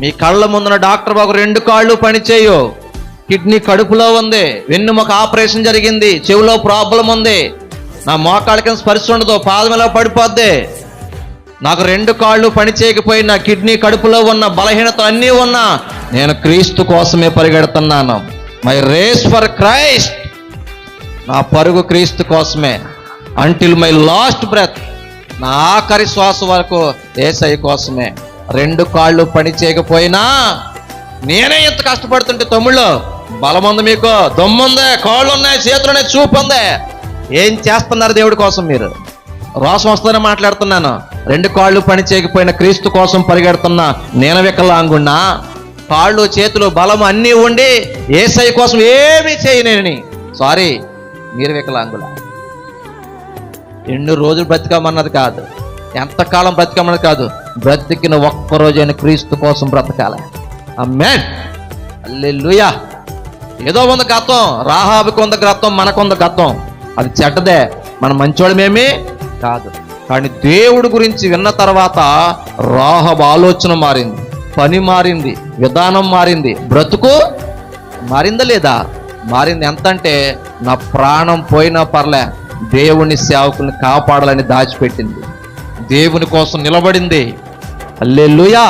మీ కళ్ళ ముందున డాక్టర్ బాబు 2 కాళ్ళు పనిచేయు, కిడ్నీ కడుపులో ఉంది, వెన్నుముక ఆపరేషన్ జరిగింది, చెవిలో ప్రాబ్లం ఉంది, నా మోకాళ్ళ కింద స్పర్శ ఉండదు, పాదములో పడిపోద్ది, నాకు 2 కాళ్ళు పని చేయకపోయినా, కిడ్నీ కడుపులో ఉన్న బలహీనత అన్నీ ఉన్నా, నేను క్రీస్తు కోసమే పరిగెడుతున్నాను. మై రేస్ ఫర్ క్రైస్ట్, నా పరుగు క్రీస్తు కోసమే. అంటిల్ మై లాస్ట్ బ్రెత్, నా ఆఖరి శ్వాస వరకు యేసయ్య కోసమే. 2 కాళ్ళు పని చేయకపోయినా, నేనే ఎంత కష్టపడుతుంటే తమ్ముళ్ళు, బలం ఉంది, మీకు దమ్ముందే, కాళ్ళు ఉన్నాయి, చేతులు ఉన్నాయి, చూపు ఉంది, ఏం చేస్తున్నారు దేవుడి కోసం మీరు? రోషం వస్తుందని మాట్లాడుతున్నాను. 2 కాళ్ళు పని చేయకపోయినా క్రీస్తు కోసం పరిగెడుతున్నా నేను వికలాంగున్నా, కాళ్ళు చేతులు బలము అన్నీ ఉండి యేసయ్య కోసం ఏమీ చేయలేని, సారీ మీరు వికలాంగులా. ఎన్ని రోజులు బ్రతికామన్నది కాదు, ఎంతకాలం బ్రతికామన్నది కాదు, బ్రతికిన ఒక్కరోజైన క్రీస్తు కోసం బ్రతకాలి. ఆమేన్, హల్లెలూయా. ఏదో ఉంది గతం, రాహాబుకి ఉంది గతం, మనకుంది గతం, అది చెడ్డదే, మన మంచోళమేమీ కాదు. కానీ దేవుడి గురించి విన్న తర్వాత రాహాబు ఆలోచన మారింది, పని మారింది, విధానం మారింది, బ్రతుకు మారిందా లేదా? మారింది. ఎంత అంటే, నా ప్రాణం పోయినా పర్లే, దేవుని సేవకుల్ని కాపాడాలని దాచిపెట్టింది, దేవుని కోసం నిలబడింది. హల్లెలూయా.